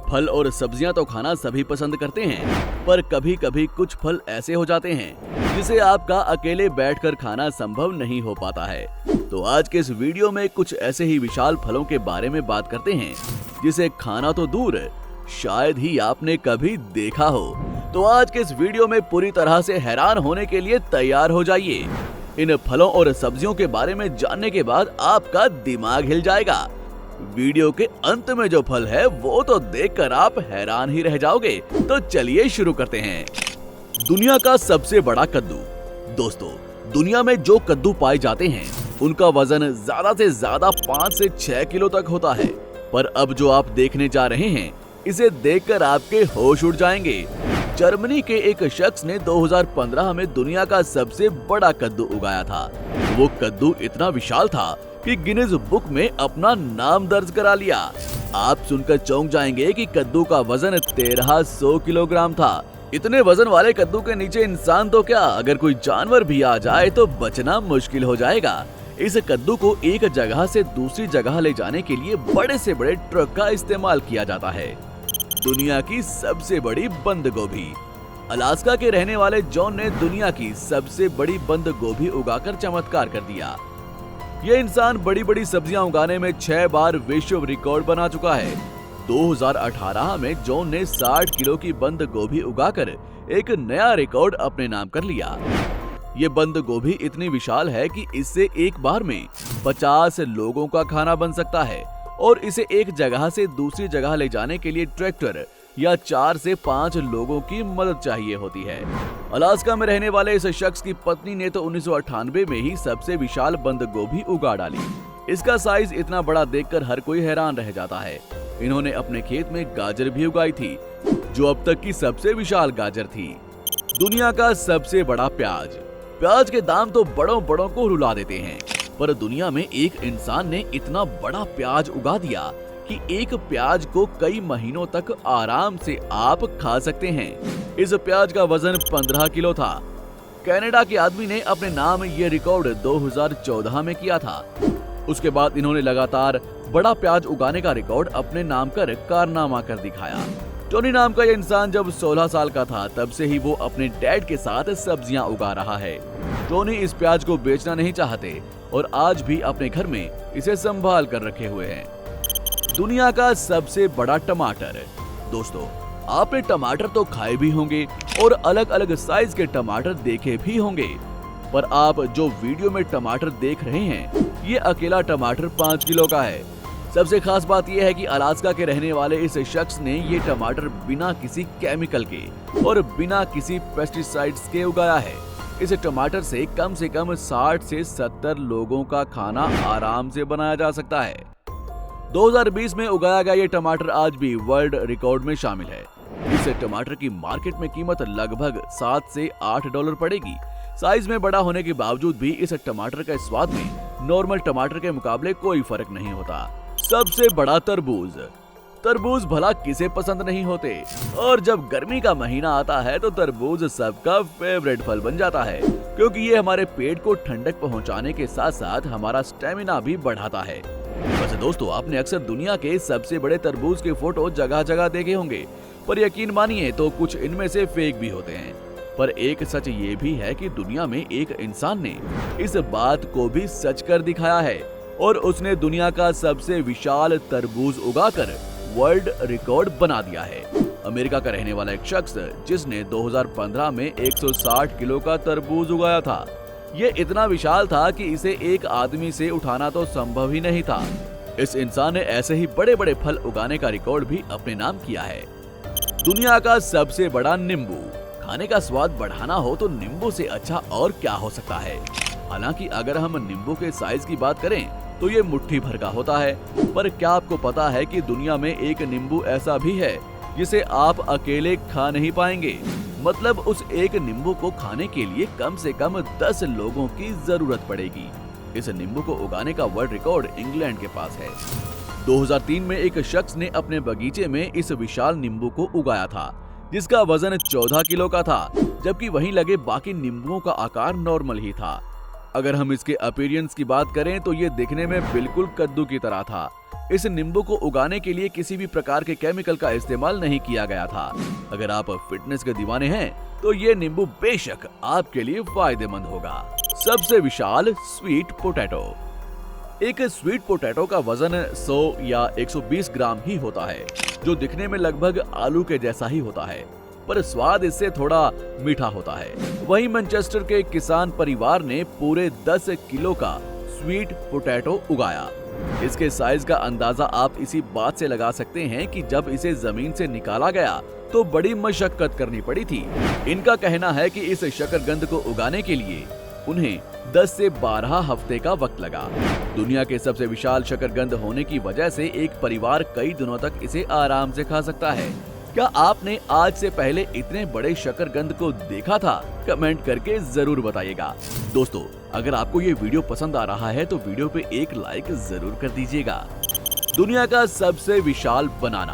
फल और सब्जियां तो खाना सभी पसंद करते हैं, पर कभी कभी कुछ फल ऐसे हो जाते हैं जिसे आपका अकेले बैठकर खाना संभव नहीं हो पाता है। तो आज के इस वीडियो में कुछ ऐसे ही विशाल फलों के बारे में बात करते हैं जिसे खाना तो दूर शायद ही आपने कभी देखा हो। तो आज के इस वीडियो में पूरी तरह से हैरान होने के लिए तैयार हो जाइए। इन फलों और सब्जियों के बारे में जानने के बाद आपका दिमाग हिल जाएगा। वीडियो के अंत में जो फल है वो तो देखकर आप हैरान ही रह जाओगे। तो चलिए शुरू करते हैं। दुनिया का सबसे बड़ा कद्दू। दोस्तों, दुनिया में जो कद्दू पाए जाते हैं उनका वजन ज्यादा से ज्यादा 5 से 6 किलो तक होता है, पर अब जो आप देखने जा रहे हैं इसे देखकर आपके होश उड़ जाएंगे। जर्मनी के एक शख्स ने 2015 में दुनिया का सबसे बड़ा कद्दू उगाया था। वो कद्दू इतना विशाल था कि गिनीज बुक में अपना नाम दर्ज करा लिया। आप सुनकर चौंक जाएंगे कि कद्दू का वजन 1300 किलोग्राम था। इतने वजन वाले कद्दू के नीचे इंसान तो क्या, अगर कोई जानवर भी आ जाए तो बचना मुश्किल हो जाएगा। इस कद्दू को एक जगह से दूसरी जगह ले जाने के लिए बड़े से बड़े ट्रक का इस्तेमाल किया जाता है। दुनिया की सबसे बड़ी बंद गोभी। अलास्का के रहने वाले जॉन ने दुनिया की सबसे बड़ी बंद गोभी उगाकर चमत्कार कर दिया। ये इंसान बड़ी बड़ी सब्जियां उगाने में 6 बार विश्व रिकॉर्ड बना चुका है। 2018 में जॉन ने 60 किलो की बंद गोभी उगाकर एक नया रिकॉर्ड अपने नाम कर लिया। ये बंद गोभी इतनी विशाल है कि इससे एक बार में 50 लोगों का खाना बन सकता है और इसे एक जगह से दूसरी जगह ले जाने के लिए ट्रैक्टर या 4 से 5 लोगों की मदद चाहिए होती है। अलास्का में रहने वाले इस शख्स की पत्नी ने तो 1998 में ही सबसे विशाल बंद गोभी उगा डाली। इसका साइज इतना बड़ा देखकर हर कोई हैरान रह जाता है। इन्होंने अपने खेत में गाजर भी उगाई थी, जो अब तक की सबसे विशाल गाजर थी। दुनिया का सबसे बड़ा प्याज। प्याज के दाम तो बड़ों बड़ों को रुला देते हैं, पर दुनिया में एक इंसान ने इतना बड़ा प्याज उगा दिया कि एक प्याज को कई महीनों तक आराम से आप खा सकते हैं। इस प्याज का वजन 15 किलो था। कनाडा के आदमी ने अपने नाम ये रिकॉर्ड 2014 में किया था। उसके बाद इन्होंने लगातार बड़ा प्याज उगाने का रिकॉर्ड अपने नाम कर कारनामा कर दिखाया। टोनी नाम का यह इंसान जब 16 साल का था तब से ही वो अपने डैड के साथ सब्जियां उगा रहा है। टोनी इस प्याज को बेचना नहीं चाहते और आज भी अपने घर में इसे संभाल कर रखे हुए हैं। दुनिया का सबसे बड़ा टमाटर। दोस्तों, आपने टमाटर तो खाए भी होंगे और अलग अलग साइज के टमाटर देखे भी होंगे, पर आप जो वीडियो में टमाटर देख रहे हैं ये अकेला टमाटर 5 किलो का है। सबसे खास बात यह है कि अलास्का के रहने वाले इस शख्स ने ये टमाटर बिना किसी केमिकल के और बिना किसी पेस्टिसाइड्स के उगाया है। इस टमाटर से कम 60 से 70 लोगों का खाना आराम से बनाया जा सकता है। 2020 में उगाया गया ये टमाटर आज भी वर्ल्ड रिकॉर्ड में शामिल है। इस टमाटर की मार्केट में कीमत लगभग 7 से 8 डॉलर पड़ेगी। साइज में बड़ा होने के बावजूद भी इस टमाटर के स्वाद में नॉर्मल टमाटर के मुकाबले कोई फर्क नहीं होता। सबसे बड़ा तरबूज। तरबूज भला किसे पसंद नहीं होते, और जब गर्मी का महीना आता है तो तरबूज सबका फेवरेट फल बन जाता है, क्योंकि ये हमारे पेट को ठंडक पहुंचाने के साथ साथ हमारा स्टेमिना भी बढ़ाता है। वैसे दोस्तों, आपने अक्सर दुनिया के सबसे बड़े तरबूज के फोटो जगह जगह देखे होंगे, पर यकीन मानिए तो कुछ इनमें से फेक भी होते हैं। पर एक सच ये भी है कि दुनिया में एक इंसान ने इस बात को भी सच कर दिखाया है और उसने दुनिया का सबसे विशाल तरबूज उगाकर वर्ल्ड रिकॉर्ड बना दिया है। अमेरिका का रहने वाला एक शख्स जिसने 2015 में 160 किलो का तरबूज उगाया था। ये इतना विशाल था कि इसे एक आदमी से उठाना तो संभव ही नहीं था। इस इंसान ने ऐसे ही बड़े बड़े फल उगाने का रिकॉर्ड भी अपने नाम किया है। दुनिया का सबसे बड़ा नींबू। खाने का स्वाद बढ़ाना हो तो नींबू से अच्छा और क्या हो सकता है। हालांकि अगर हम नींबू के साइज की बात करें तो ये मुट्ठी भर का होता है, पर क्या आपको पता है कि दुनिया में एक नींबू ऐसा भी है जिसे आप अकेले खा नहीं पाएंगे। मतलब उस एक नींबू को खाने के लिए कम से कम 10 लोगों की जरूरत पड़ेगी। इस नींबू को उगाने का वर्ल्ड रिकॉर्ड इंग्लैंड के पास है। 2003 में एक शख्स ने अपने बगीचे में इस विशाल नींबू को उगाया था, जिसका वजन 14 किलो का था, जबकि वहीं लगे बाकी नींबुओं का आकार नॉर्मल ही था। अगर हम इसके अपीयरेंस की बात करें तो ये दिखने में बिल्कुल कद्दू की तरह था। इस नींबू को उगाने के लिए किसी भी प्रकार के केमिकल का इस्तेमाल नहीं किया गया था। अगर आप फिटनेस के दीवाने हैं तो ये नींबू बेशक आपके लिए फायदेमंद होगा। सबसे विशाल स्वीट पोटैटो। एक स्वीट पोटैटो का वजन 100 या 120 ग्राम ही होता है, जो दिखने में लगभग आलू के जैसा ही होता है, पर स्वाद इससे थोड़ा मीठा होता है। वहीं मैनचेस्टर के किसान परिवार ने पूरे 10 किलो का स्वीट पोटैटो उगाया। इसके साइज का अंदाजा आप इसी बात से लगा सकते हैं कि जब इसे जमीन से निकाला गया तो बड़ी मशक्कत करनी पड़ी थी। इनका कहना है कि इस शकरकंद को उगाने के लिए उन्हें 10 से 12 हफ्ते का वक्त लगा। दुनिया के सबसे विशाल शकरकंद होने की वजह से एक परिवार कई दिनों तक इसे आराम से खा सकता है। क्या आपने आज से पहले इतने बड़े शकरकंद को देखा था? कमेंट करके जरूर बताइएगा। दोस्तों, अगर आपको ये वीडियो पसंद आ रहा है तो वीडियो पे एक लाइक जरूर कर दीजिएगा। दुनिया का सबसे विशाल बनाना।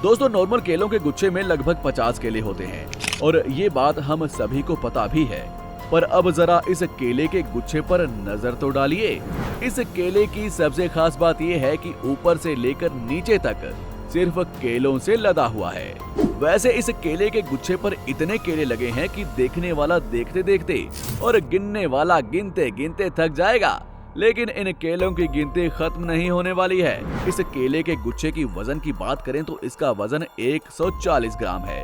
दोस्तों, नॉर्मल केलों के गुच्छे में लगभग 50 केले होते हैं और ये बात हम सभी को पता भी है, पर अब जरा इस केले के गुच्छे पर नजर तो डालिए। इस केले की सबसे खास बात यह है कि ऊपर से लेकर नीचे तक सिर्फ केलों से लदा हुआ है। वैसे इस केले के गुच्छे पर इतने केले लगे हैं कि देखने वाला देखते देखते और गिनने वाला गिनते गिनते थक जाएगा, लेकिन इन केलों की गिनती खत्म नहीं होने वाली है। इस केले के गुच्छे की वजन की बात करें तो इसका वजन 140 ग्राम है।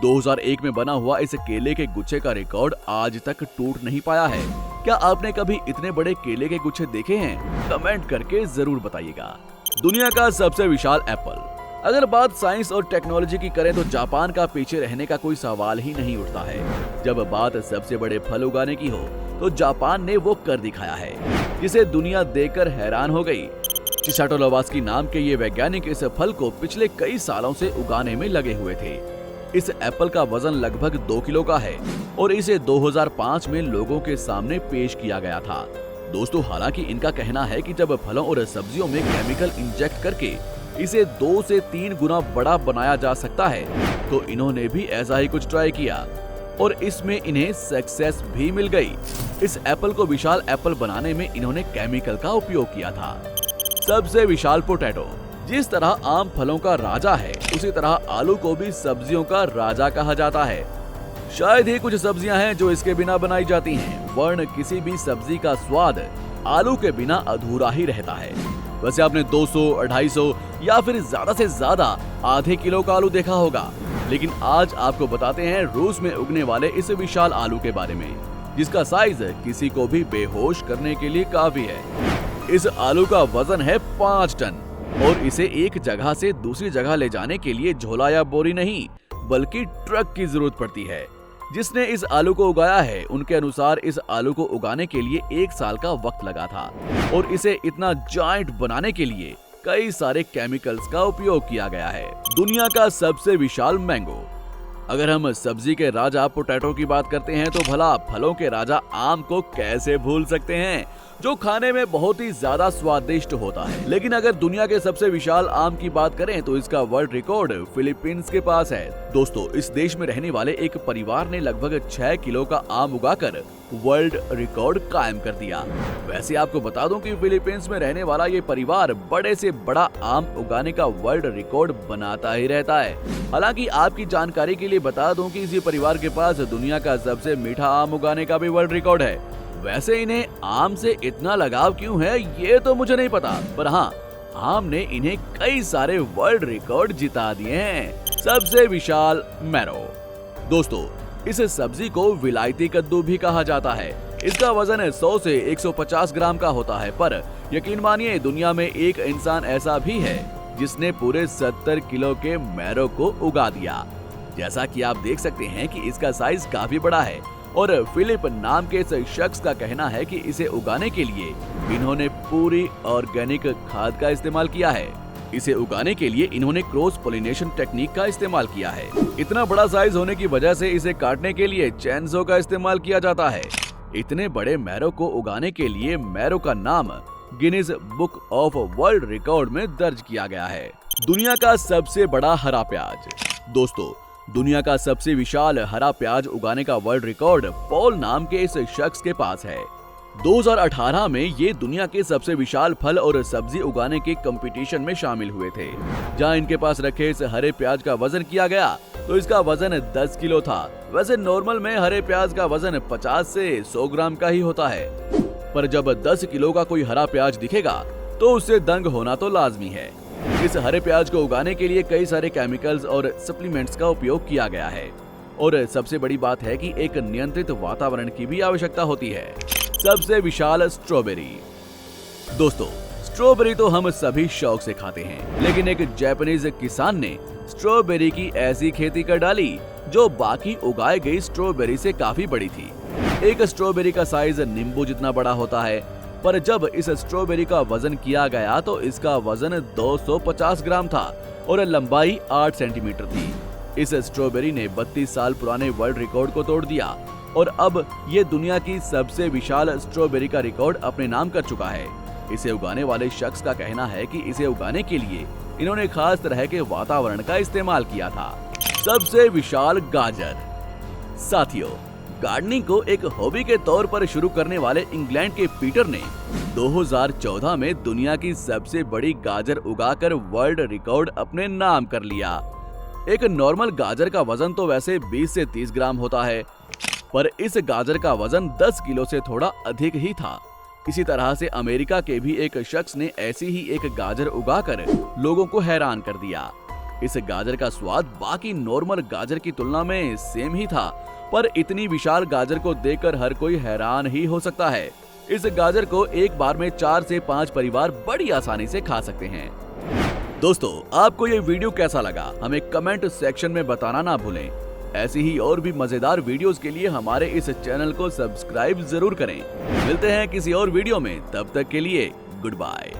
2001 में बना हुआ इस केले के गुच्छे का रिकॉर्ड आज तक टूट नहीं पाया है। क्या आपने कभी इतने बड़े केले के गुच्छे देखे हैं? कमेंट करके जरूर बताइएगा। दुनिया का सबसे विशाल एप्पल। अगर बात साइंस और टेक्नोलॉजी की करें तो जापान का पीछे रहने का कोई सवाल ही नहीं उठता है। जब बात सबसे बड़े फल उगाने की हो तो जापान ने वो कर दिखाया है, जिसे दुनिया देखकर हैरान हो गई। चिसाटो लवास्की नाम के ये वैज्ञानिक इस फल को पिछले कई सालों से उगाने में लगे हुए थे। इस एप्पल का वजन लगभग 2 किलो का है और इसे 2005 में लोगों के सामने पेश किया गया था। दोस्तों, हालांकि इनका कहना है कि जब फलों और सब्जियों में केमिकल इंजेक्ट करके इसे 2 से 3 गुना बड़ा बनाया जा सकता है, तो इन्होंने भी ऐसा ही कुछ ट्राई किया और इसमें इन्हें सक्सेस भी मिल गई। इस एप्पल को विशाल एप्पल बनाने में इन्होंने केमिकल का उपयोग किया था। सबसे विशाल पोटैटो। जिस तरह आम फलों का राजा है, उसी तरह आलू को भी सब्जियों का राजा कहा जाता है। शायद ही कुछ सब्जियां हैं जो इसके बिना बनाई जाती हैं, वरन किसी भी सब्जी का स्वाद आलू के बिना अधूरा ही रहता है। वैसे आपने 200, 250 या फिर ज्यादा से ज्यादा आधे किलो का आलू देखा होगा, लेकिन आज आपको बताते हैं रूस में उगने वाले इस विशाल आलू के बारे में, जिसका साइज किसी को भी बेहोश करने के लिए काफी है। इस आलू का वजन है 5 टन और इसे एक जगह से दूसरी जगह ले जाने के लिए झोला या बोरी नहीं, बल्कि ट्रक की जरूरत पड़ती है। जिसने इस आलू को उगाया है, उनके अनुसार इस आलू को उगाने के लिए 1 साल का वक्त लगा था और इसे इतना जायंट बनाने के लिए कई सारे केमिकल्स का उपयोग किया गया है। दुनिया का सबसे विशाल मैंगो। अगर हम सब्जी के राजा पोटैटो की बात करते हैं तो भला फलों के राजा आम को कैसे भूल सकते हैं, जो खाने में बहुत ही ज्यादा स्वादिष्ट होता है। लेकिन अगर दुनिया के सबसे विशाल आम की बात करें तो इसका वर्ल्ड रिकॉर्ड फिलीपींस के पास है। दोस्तों, इस देश में रहने वाले एक परिवार ने लगभग 6 किलो का आम उगाकर वर्ल्ड रिकॉर्ड कायम कर दिया। वैसे आपको बता दूं कि फिलीपींस में रहने वाला ये परिवार बड़े से बड़ा आम उगाने का वर्ल्ड रिकॉर्ड बनाता ही रहता है। हालांकि आपकी जानकारी के लिए बता दूं कि इसी परिवार के पास दुनिया का सबसे मीठा आम उगाने का भी वर्ल्ड रिकॉर्ड है। वैसे इन्हें आम से इतना लगाव क्यों है ये तो मुझे नहीं पता, पर हाँ, आम ने इन्हें कई सारे वर्ल्ड रिकॉर्ड जिता दिए हैं। सबसे विशाल मैरो। दोस्तों, इस सब्जी को विलायती कद्दू भी कहा जाता है। इसका वजन 100 से 150 ग्राम का होता है, पर यकीन मानिए दुनिया में एक इंसान ऐसा भी है जिसने पूरे 70 किलो के मैरो को उगा दिया। जैसा कि आप देख सकते हैं कि इसका साइज काफी बड़ा है और फिलिप नाम के इस शख्स का कहना है कि इसे उगाने के लिए इन्होंने पूरी ऑर्गेनिक खाद का इस्तेमाल किया है। इसे उगाने के लिए इन्होंने क्रॉस पोलिनेशन टेक्निक का इस्तेमाल किया है। इतना बड़ा साइज होने की वजह से इसे काटने के लिए चैनसो का इस्तेमाल किया जाता है। इतने बड़े मैरो को उगाने के लिए मैरो का नाम Guinness book of world record में दर्ज किया गया है। दुनिया का सबसे बड़ा हरा प्याज। दोस्तों, दुनिया का सबसे विशाल हरा प्याज उगाने का वर्ल्ड रिकॉर्ड पॉल नाम के इस शख्स के पास है। 2018 में ये दुनिया के सबसे विशाल फल और सब्जी उगाने के कंपटीशन में शामिल हुए थे, जहां इनके पास रखे इस हरे प्याज का वजन किया गया तो इसका वजन 10 किलो था। वैसे नॉर्मल में हरे प्याज का वजन 50 से 100 ग्राम का ही होता है, पर जब 10 किलो का कोई हरा प्याज दिखेगा तो उससे दंग होना तो लाजमी है। इस हरे प्याज को उगाने के लिए कई सारे केमिकल्स और सप्लीमेंट्स का उपयोग किया गया है और सबसे बड़ी बात है कि एक नियंत्रित वातावरण की भी आवश्यकता होती है। सबसे विशाल स्ट्रॉबेरी। दोस्तों, स्ट्रॉबेरी तो हम सभी शौक से खाते हैं, लेकिन एक जापानीज किसान ने स्ट्रॉबेरी की ऐसी खेती कर डाली जो बाकी उगाई गई स्ट्रॉबेरी से काफी बड़ी थी। एक स्ट्रॉबेरी का साइज नींबू जितना बड़ा होता है, पर जब इस स्ट्रॉबेरी का वजन किया गया तो इसका वजन 250 ग्राम था और लंबाई 8 सेंटीमीटर थी। इस स्ट्रॉबेरी ने 32 साल पुराने वर्ल्ड रिकॉर्ड को तोड़ दिया और अब ये दुनिया की सबसे विशाल स्ट्रॉबेरी का रिकॉर्ड अपने नाम कर चुका है। इसे उगाने वाले शख्स का कहना है कि इसे उगाने के लिए इन्होंने खास तरह के वातावरण का इस्तेमाल किया था। सबसे विशाल गाजर। साथियों, गार्डनिंग को एक हॉबी के तौर पर शुरू करने वाले इंग्लैंड के पीटर ने 2014 में दुनिया की सबसे बड़ी गाजर उगाकर वर्ल्ड रिकॉर्ड अपने नाम कर लिया। एक नॉर्मल गाजर का वजन तो वैसे 20 से 30 ग्राम होता है, पर इस गाजर का वजन 10 किलो से थोड़ा अधिक ही था। इसी तरह से अमेरिका के भी एक शख्स ने ऐसी ही एक गाजर उगाकर लोगों को हैरान कर दिया। इस गाजर का स्वाद बाकी नॉर्मल गाजर की तुलना में सेम ही था, पर इतनी विशाल गाजर को देखकर हर कोई हैरान ही हो सकता है। इस गाजर को एक बार में 4 से 5 परिवार बड़ी आसानी से खा सकते हैं। दोस्तों, आपको ये वीडियो कैसा लगा हमें कमेंट सेक्शन में बताना ना भूलें। ऐसी ही और भी मजेदार वीडियोस के लिए हमारे इस चैनल को सब्सक्राइब जरूर करें। मिलते हैं किसी और वीडियो में, तब तक के लिए गुड बाय।